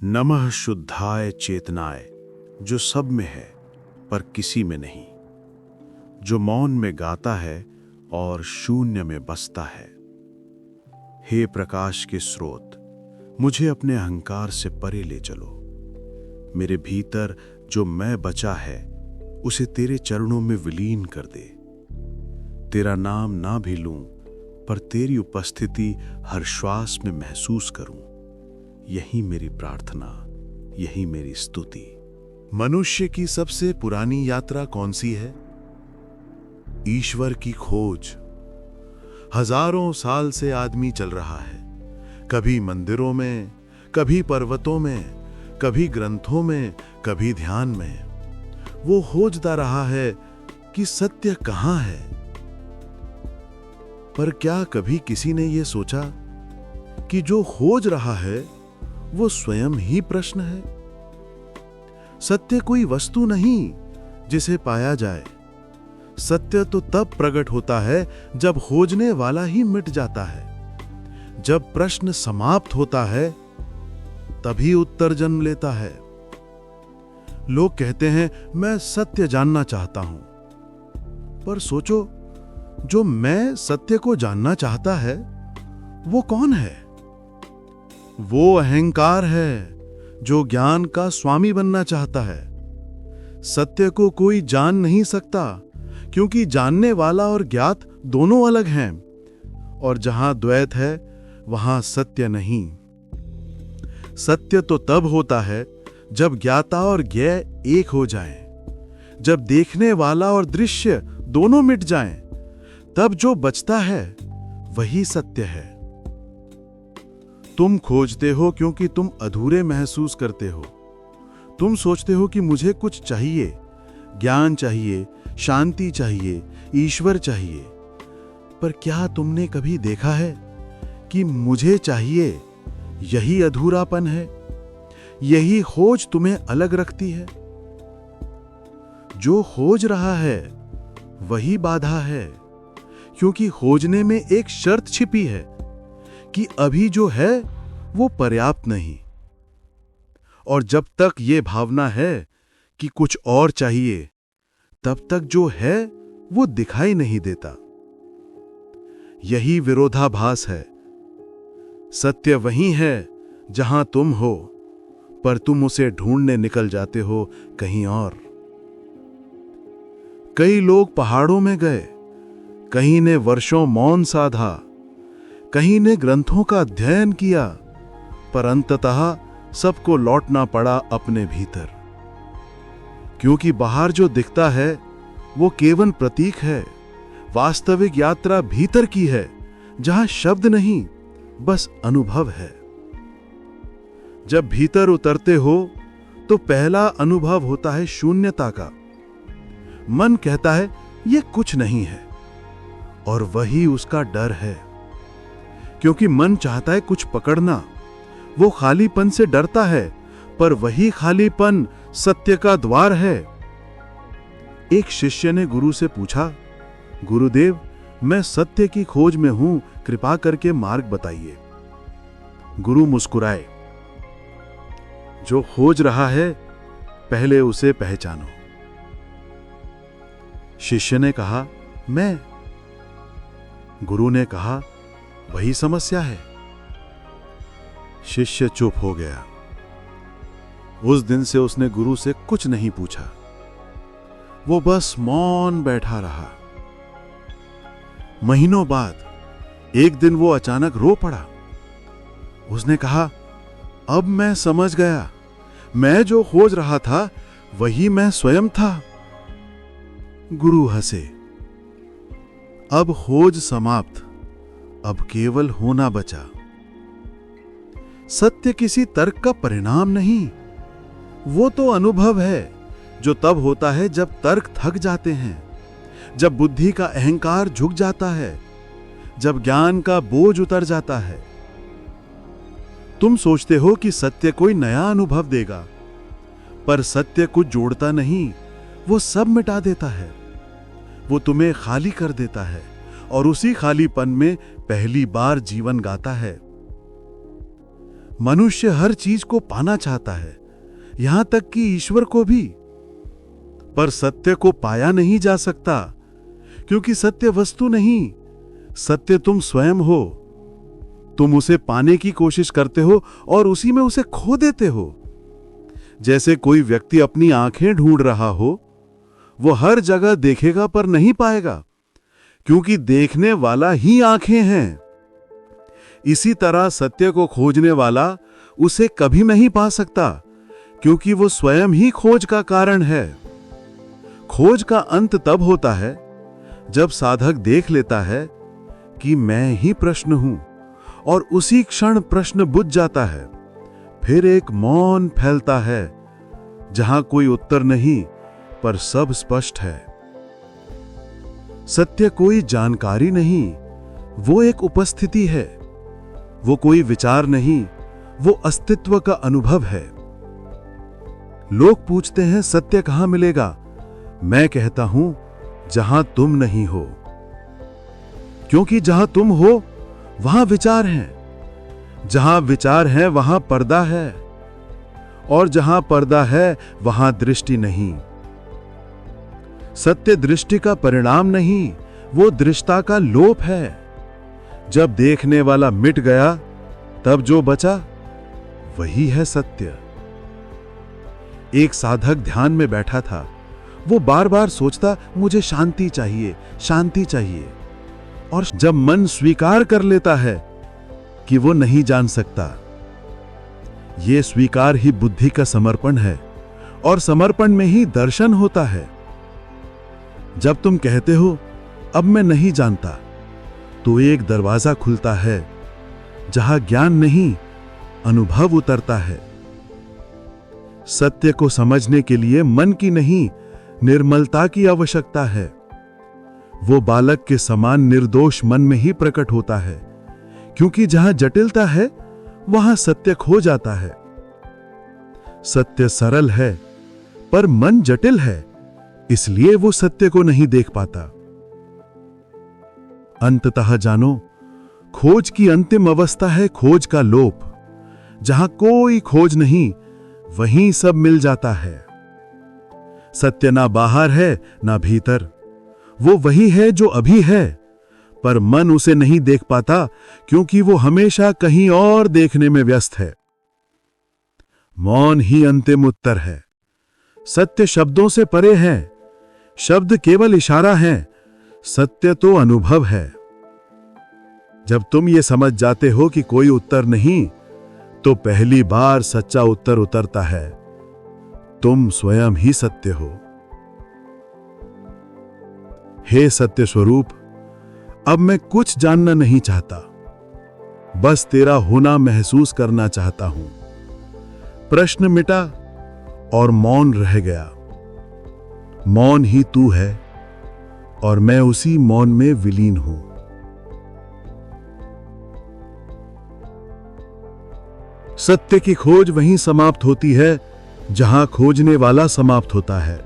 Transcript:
नमः शुद्धाय चेतनाय, जो सब में है पर किसी में नहीं, जो मौन में गाता है और शून्य में बसता है। हे प्रकाश के स्रोत, मुझे अपने अहंकार से परे ले चलो। मेरे भीतर जो मैं बचा है उसे तेरे चरणों में विलीन कर दे। तेरा नाम ना भी लूं पर तेरी उपस्थिति हर श्वास में महसूस करूं। यही मेरी प्रार्थना, यही मेरी स्तुति। मनुष्य की सबसे पुरानी यात्रा कौन सी है? ईश्वर की खोज। हजारों साल से आदमी चल रहा है, कभी मंदिरों में, कभी पर्वतों में, कभी ग्रंथों में, कभी ध्यान में। वो खोजता रहा है कि सत्य कहां है। पर क्या कभी किसी ने यह सोचा कि जो खोज रहा है वो स्वयं ही प्रश्न है? सत्य कोई वस्तु नहीं जिसे पाया जाए। सत्य तो तब प्रकट होता है जब खोजने वाला ही मिट जाता है। जब प्रश्न समाप्त होता है तभी उत्तर जन्म लेता है। लोग कहते हैं मैं सत्य जानना चाहता हूं, पर सोचो, जो मैं सत्य को जानना चाहता है वो कौन है? वो अहंकार है जो ज्ञान का स्वामी बनना चाहता है। सत्य को कोई जान नहीं सकता क्योंकि जानने वाला और ज्ञात दोनों अलग हैं, और जहां द्वैत है वहां सत्य नहीं। सत्य तो तब होता है जब ज्ञाता और ज्ञेय एक हो जाएं, जब देखने वाला और दृश्य दोनों मिट जाएं, तब जो बचता है वही सत्य है। तुम खोजते हो क्योंकि तुम अधूरे महसूस करते हो। तुम सोचते हो कि मुझे कुछ चाहिए, ज्ञान चाहिए, शांति चाहिए, ईश्वर चाहिए। पर क्या तुमने कभी देखा है कि मुझे चाहिए यही अधूरापन है? यही खोज तुम्हें अलग रखती है। जो खोज रहा है वही बाधा है, क्योंकि खोजने में एक शर्त छिपी है कि अभी जो है वो पर्याप्त नहीं। और जब तक ये भावना है कि कुछ और चाहिए, तब तक जो है वो दिखाई नहीं देता। यही विरोधाभास है। सत्य वही है जहां तुम हो, पर तुम उसे ढूंढने निकल जाते हो कहीं और। कई लोग पहाड़ों में गए, कहीं ने वर्षों मौन साधा, कहीं ने ग्रंथों का अध्ययन किया, पर अंततः सबको लौटना पड़ा अपने भीतर। क्योंकि बाहर जो दिखता है वो केवल प्रतीक है। वास्तविक यात्रा भीतर की है, जहां शब्द नहीं बस अनुभव है। जब भीतर उतरते हो तो पहला अनुभव होता है शून्यता का। मन कहता है ये कुछ नहीं है, और वही उसका डर है। क्योंकि मन चाहता है कुछ पकड़ना, वो खालीपन से डरता है, पर वही खालीपन सत्य का द्वार है। एक शिष्य ने गुरु से पूछा, गुरुदेव, मैं सत्य की खोज में हूं, कृपा करके मार्ग बताइए। गुरु मुस्कुराए, जो खोज रहा है पहले उसे पहचानो। शिष्य ने कहा, मैं। गुरु ने कहा, वही समस्या है। शिष्य चुप हो गया। उस दिन से उसने गुरु से कुछ नहीं पूछा। वो बस मौन बैठा रहा। महीनों बाद एक दिन वो अचानक रो पड़ा। उसने कहा, अब मैं समझ गया, मैं जो खोज रहा था वही मैं स्वयं था। गुरु हंसे। अब खोज समाप्त, अब केवल होना बचा। सत्य किसी तर्क का परिणाम नहीं, वो तो अनुभव है जो तब होता है जब तर्क थक जाते हैं, जब बुद्धि का अहंकार झुक जाता है, जब ज्ञान का बोझ उतर जाता है। तुम सोचते हो कि सत्य कोई नया अनुभव देगा, पर सत्य कुछ जोड़ता नहीं, वो सब मिटा देता है। वो तुम्हें खाली कर देता है और उसी खालीपन में पहली बार जीवन गाता है। मनुष्य हर चीज को पाना चाहता है, यहां तक कि ईश्वर को भी। पर सत्य को पाया नहीं जा सकता, क्योंकि सत्य वस्तु नहीं, सत्य तुम स्वयं हो। तुम उसे पाने की कोशिश करते हो और उसी में उसे खो देते हो। जैसे कोई व्यक्ति अपनी आंखें ढूंढ रहा हो, वो हर जगह देखेगा पर नहीं पाएगा, क्योंकि देखने वाला ही आंखें हैं। इसी तरह सत्य को खोजने वाला उसे कभी नहीं पा सकता, क्योंकि वो स्वयं ही खोज का कारण है। खोज का अंत तब होता है जब साधक देख लेता है कि मैं ही प्रश्न हूं, और उसी क्षण प्रश्न बुझ जाता है। फिर एक मौन फैलता है, जहां कोई उत्तर नहीं पर सब स्पष्ट है। सत्य कोई जानकारी नहीं, वो एक उपस्थिति है। वो कोई विचार नहीं, वो अस्तित्व का अनुभव है। लोग पूछते हैं सत्य कहां मिलेगा? मैं कहता हूं जहां तुम नहीं हो, क्योंकि जहां तुम हो वहां विचार है, जहां विचार है वहां पर्दा है, और जहां पर्दा है वहां दृष्टि नहीं। सत्य दृष्टि का परिणाम नहीं, वो दृष्टा का लोप है। जब देखने वाला मिट गया, तब जो बचा वही है सत्य। एक साधक ध्यान में बैठा था। वो बार बार सोचता, मुझे शांति चाहिए, शांति चाहिए। और जब मन स्वीकार कर लेता है कि वो नहीं जान सकता, ये स्वीकार ही बुद्धि का समर्पण है, और समर्पण में ही दर्शन होता है। जब तुम कहते हो अब मैं नहीं जानता, तो एक दरवाजा खुलता है जहां ज्ञान नहीं, अनुभव उतरता है। सत्य को समझने के लिए मन की नहीं, निर्मलता की आवश्यकता है। वो बालक के समान निर्दोष मन में ही प्रकट होता है, क्योंकि जहां जटिलता है वहां सत्य खो जाता है। सत्य सरल है, पर मन जटिल है, इसलिए वो सत्य को नहीं देख पाता। अंततः जानो, खोज की अंतिम अवस्था है खोज का लोप। जहां कोई खोज नहीं, वहीं सब मिल जाता है। सत्य ना बाहर है ना भीतर, वो वही है जो अभी है, पर मन उसे नहीं देख पाता, क्योंकि वो हमेशा कहीं और देखने में व्यस्त है। मौन ही अंतिम उत्तर है। सत्य शब्दों से परे है, शब्द केवल इशारा है, सत्य तो अनुभव है। जब तुम ये समझ जाते हो कि कोई उत्तर नहीं, तो पहली बार सच्चा उत्तर उतरता है, तुम स्वयं ही सत्य हो। हे सत्य स्वरूप, अब मैं कुछ जानना नहीं चाहता, बस तेरा होना महसूस करना चाहता हूं। प्रश्न मिटा और मौन रह गया। मौन ही तू है, और मैं उसी मौन में विलीन हूं। सत्य की खोज वहीं समाप्त होती है जहां खोजने वाला समाप्त होता है।